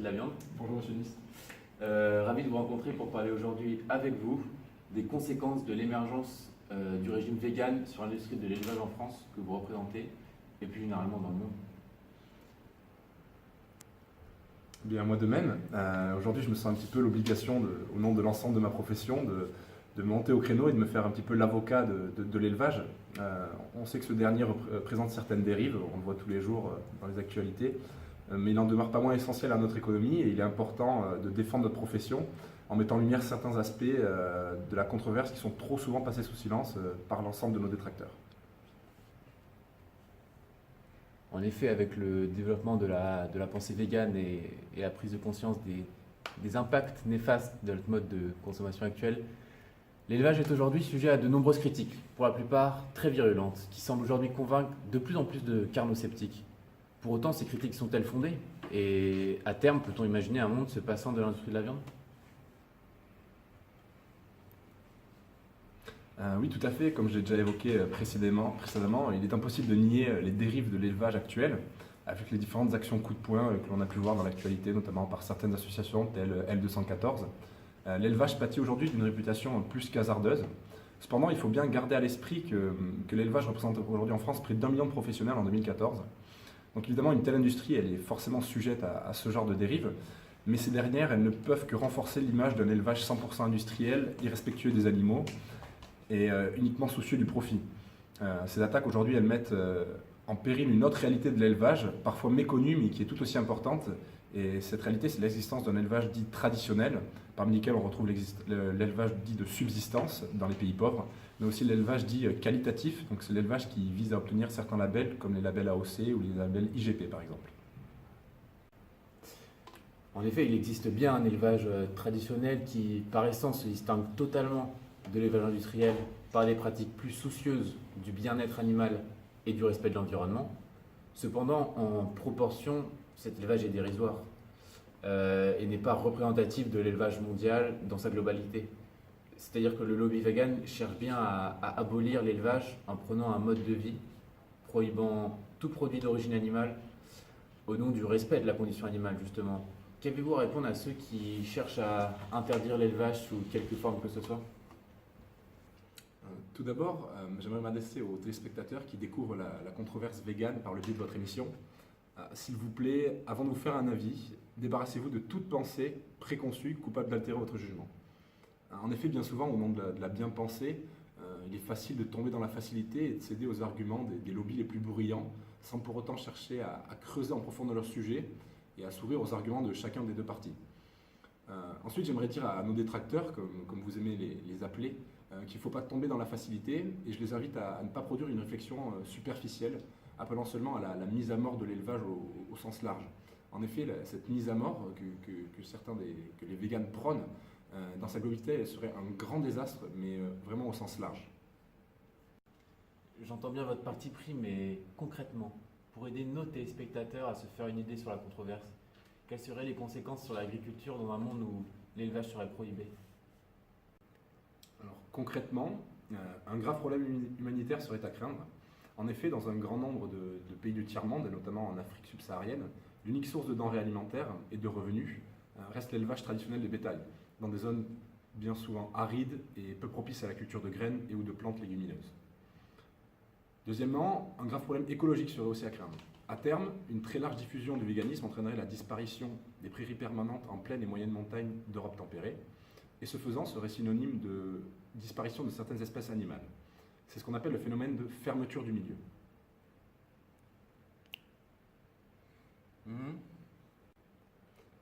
de la viande. Bonjour Monsieur le ministre. Ravi de vous rencontrer pour parler aujourd'hui avec vous des conséquences de l'émergence du régime vegan sur l'industrie de l'élevage en France que vous représentez et plus généralement dans le monde. Bien, moi de même. Aujourd'hui, je me sens un petit peu l'obligation, au nom de l'ensemble de ma profession, de monter au créneau et de me faire un petit peu l'avocat de l'élevage. On sait que ce dernier présente certaines dérives, on le voit tous les jours dans les actualités, mais il n'en demeure pas moins essentiel à notre économie et il est important de défendre notre profession en mettant en lumière certains aspects de la controverse qui sont trop souvent passés sous silence par l'ensemble de nos détracteurs. En effet, avec le développement de la pensée végane et la prise de conscience des impacts néfastes de notre mode de consommation actuelle, l'élevage est aujourd'hui sujet à de nombreuses critiques, pour la plupart très virulentes, qui semblent aujourd'hui convaincre de plus en plus de carno-sceptiques. Pour autant, ces critiques sont-elles fondées? Et à terme, peut-on imaginer un monde se passant de l'industrie de la viande? Oui, tout à fait. Comme je l'ai déjà évoqué précédemment, il est impossible de nier les dérives de l'élevage actuel, avec les différentes actions coup de poing que l'on a pu voir dans l'actualité, notamment par certaines associations telles L214. L'élevage pâtit aujourd'hui d'une réputation plus qu'hasardeuse. Cependant, il faut bien garder à l'esprit que l'élevage représente aujourd'hui en France près d'1 million de professionnels en 2014. Donc évidemment, une telle industrie, elle est forcément sujette à ce genre de dérives, mais ces dernières, elles ne peuvent que renforcer l'image d'un élevage 100% industriel, irrespectueux des animaux et uniquement soucieux du profit. Ces attaques aujourd'hui, elles mettent en péril une autre réalité de l'élevage, parfois méconnue, mais qui est tout aussi importante. Et cette réalité, c'est l'existence d'un élevage dit traditionnel, parmi lesquels on retrouve l'élevage dit de subsistance dans les pays pauvres, mais aussi l'élevage dit qualitatif, donc c'est l'élevage qui vise à obtenir certains labels, comme les labels AOC ou les labels IGP par exemple. En effet, il existe bien un élevage traditionnel qui, par essence, se distingue totalement de l'élevage industriel par des pratiques plus soucieuses du bien-être animal et du respect de l'environnement. Cependant, en proportion, cet élevage est dérisoire et n'est pas représentatif de l'élevage mondial dans sa globalité. C'est-à-dire que le lobby vegan cherche bien à abolir l'élevage en prenant un mode de vie, prohibant tout produit d'origine animale au nom du respect de la condition animale, justement. Qu'avez-vous à répondre à ceux qui cherchent à interdire l'élevage sous quelque forme que ce soit? Tout d'abord, j'aimerais m'adresser aux téléspectateurs qui découvrent la controverse végane par le biais de votre émission. S'il vous plaît, avant de vous faire un avis, débarrassez-vous de toute pensée préconçue coupable d'altérer votre jugement. En effet, bien souvent, au nom de la bien-pensée, il est facile de tomber dans la facilité et de céder aux arguments des lobbies les plus bruyants, sans pour autant chercher à creuser en profondeur leur sujet et à s'ouvrir aux arguments de chacun des deux partis. Ensuite, j'aimerais dire à nos détracteurs, comme vous aimez les appeler, qu'il ne faut pas tomber dans la facilité et je les invite à ne pas produire une réflexion superficielle, appelant seulement à la mise à mort de l'élevage au sens large. En effet, cette mise à mort que les véganes prônent, dans sa globalité, elle serait un grand désastre, mais vraiment au sens large. J'entends bien votre parti pris, mais concrètement, pour aider nos téléspectateurs à se faire une idée sur la controverse, quelles seraient les conséquences sur l'agriculture dans un monde où l'élevage serait prohibé? Alors, concrètement, un grave problème humanitaire serait à craindre. En effet, dans un grand nombre de pays du tiers-monde, et notamment en Afrique subsaharienne, l'unique source de denrées alimentaires et de revenus reste l'élevage traditionnel des bétails, dans des zones bien souvent arides et peu propices à la culture de graines et ou de plantes légumineuses. Deuxièmement, un grave problème écologique serait aussi à craindre. À terme, une très large diffusion du véganisme entraînerait la disparition des prairies permanentes en plaine et moyenne montagne d'Europe tempérée, et ce faisant serait synonyme de disparition de certaines espèces animales. C'est ce qu'on appelle le phénomène de fermeture du milieu.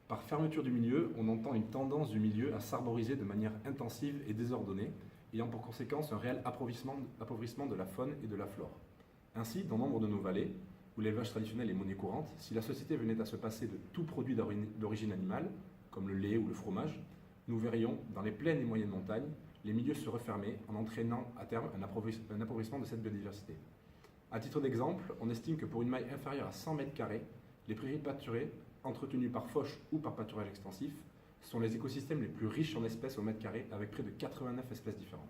Par fermeture du milieu, on entend une tendance du milieu à s'arboriser de manière intensive et désordonnée, ayant pour conséquence un réel appauvrissement de la faune et de la flore. Ainsi, dans nombre de nos vallées, où l'élevage traditionnel est monnaie courante, si la société venait à se passer de tout produit d'origine animale, comme le lait ou le fromage, nous verrions, dans les plaines et moyennes montagnes, les milieux se refermer en entraînant à terme un appauvrissement de cette biodiversité. À titre d'exemple, on estime que pour une maille inférieure à 100 mètres carrés, les prairies pâturées, entretenues par fauche ou par pâturage extensif, sont les écosystèmes les plus riches en espèces au mètre carré, avec près de 89 espèces différentes.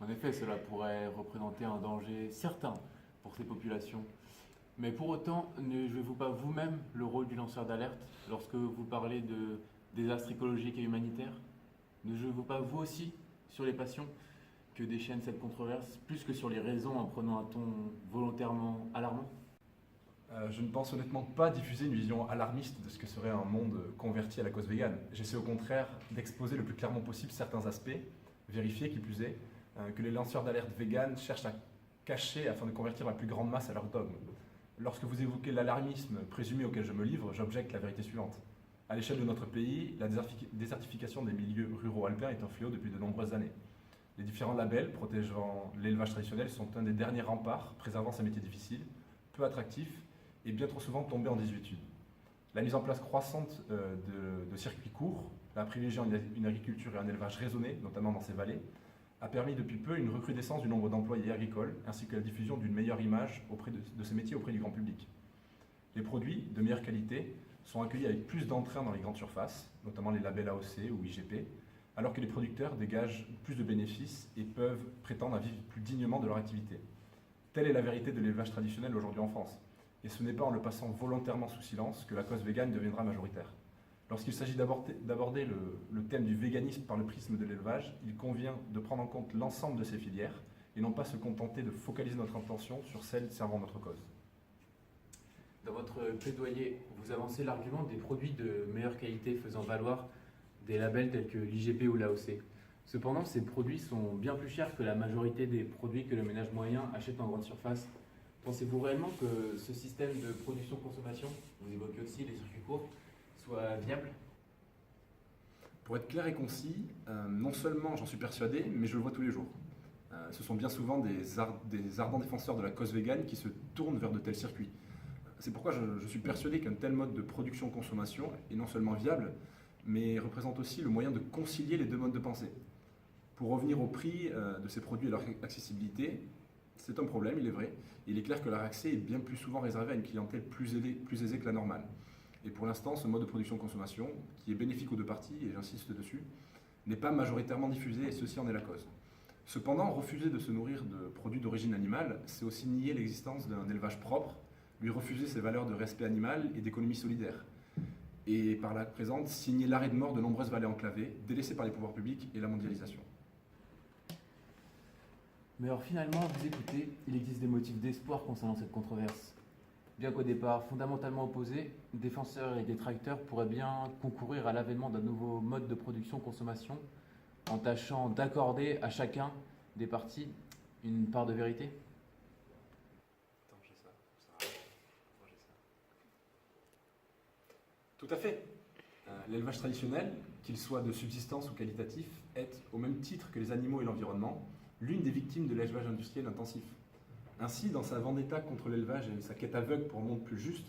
En effet, cela pourrait représenter un danger certain pour ces populations. Mais pour autant, ne jouez-vous pas vous-même le rôle du lanceur d'alerte lorsque vous parlez de désastres écologiques et humanitaires? Ne jouez-vous pas vous aussi sur les passions que déchaîne cette controverse, plus que sur les raisons en prenant un ton volontairement alarmant? Je ne pense honnêtement pas diffuser une vision alarmiste de ce que serait un monde converti à la cause végane. J'essaie au contraire d'exposer le plus clairement possible certains aspects, vérifier qui plus est, que les lanceurs d'alerte véganes cherchent à cacher afin de convertir la plus grande masse à leur dogme. Lorsque vous évoquez l'alarmisme présumé auquel je me livre, j'objecte la vérité suivante. À l'échelle de notre pays, la désertification des milieux ruraux alpins est un fléau depuis de nombreuses années. Les différents labels protégeant l'élevage traditionnel sont un des derniers remparts préservant ces métiers difficiles, peu attractifs et bien trop souvent tombés en désuétude. La mise en place croissante de circuits courts, la privilégiant une agriculture et un élevage raisonné, notamment dans ces vallées, a permis depuis peu une recrudescence du nombre d'employés agricoles ainsi que la diffusion d'une meilleure image de ces métiers auprès du grand public. Les produits de meilleure qualité sont accueillis avec plus d'entrain dans les grandes surfaces, notamment les labels AOC ou IGP, alors que les producteurs dégagent plus de bénéfices et peuvent prétendre à vivre plus dignement de leur activité. Telle est la vérité de l'élevage traditionnel aujourd'hui en France. Et ce n'est pas en le passant volontairement sous silence que la cause végane deviendra majoritaire. Lorsqu'il s'agit d'aborder le thème du véganisme par le prisme de l'élevage, il convient de prendre en compte l'ensemble de ces filières et non pas se contenter de focaliser notre attention sur celles servant notre cause. Dans votre plaidoyer, vous avancez l'argument des produits de meilleure qualité faisant valoir des labels tels que l'IGP ou l'AOC. Cependant, ces produits sont bien plus chers que la majorité des produits que le ménage moyen achète en grande surface. Pensez-vous réellement que ce système de production-consommation, vous évoquez aussi les circuits courts, soit viable? Pour être clair et concis, non seulement j'en suis persuadé, mais je le vois tous les jours. Ce sont bien souvent des ardents défenseurs de la cause végane qui se tournent vers de tels circuits. C'est pourquoi je suis persuadé qu'un tel mode de production-consommation est non seulement viable, mais représente aussi le moyen de concilier les deux modes de pensée. Pour revenir au prix de ces produits et leur accessibilité, c'est un problème, il est vrai. Il est clair que leur accès est bien plus souvent réservé à une clientèle plus aisée que la normale. Et pour l'instant, ce mode de production-consommation, qui est bénéfique aux deux parties, et j'insiste dessus, n'est pas majoritairement diffusé, et ceci en est la cause. Cependant, refuser de se nourrir de produits d'origine animale, c'est aussi nier l'existence d'un élevage propre, lui refuser ses valeurs de respect animal et d'économie solidaire. Et par la présente, signer l'arrêt de mort de nombreuses vallées enclavées, délaissées par les pouvoirs publics et la mondialisation. Mais alors finalement, vous écoutez, il existe des motifs d'espoir concernant cette controverse. Bien qu'au départ fondamentalement opposés, défenseurs et détracteurs pourraient bien concourir à l'avènement d'un nouveau mode de production-consommation en tâchant d'accorder à chacun des parties une part de vérité. Tout à fait. L'élevage traditionnel, qu'il soit de subsistance ou qualitatif, est, au même titre que les animaux et l'environnement, l'une des victimes de l'élevage industriel intensif. Ainsi, dans sa vendetta contre l'élevage et sa quête aveugle pour un monde plus juste,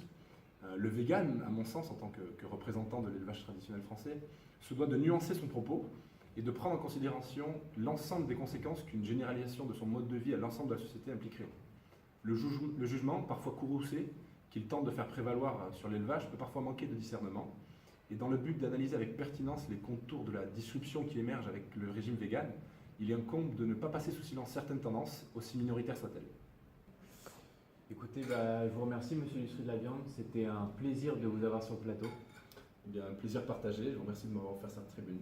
le vegan, à mon sens, en tant que représentant de l'élevage traditionnel français, se doit de nuancer son propos et de prendre en considération l'ensemble des conséquences qu'une généralisation de son mode de vie à l'ensemble de la société impliquerait. Le jugement, parfois courroucé, qu'il tente de faire prévaloir sur l'élevage peut parfois manquer de discernement. Et dans le but d'analyser avec pertinence les contours de la disruption qui émerge avec le régime vegan, il incombe de ne pas passer sous silence certaines tendances, aussi minoritaires soient-elles. Écoutez, je vous remercie, monsieur l'Illustri de la Viande. C'était un plaisir de vous avoir sur le plateau. Eh bien, un plaisir partagé. Je vous remercie de m'avoir offert cette tribune.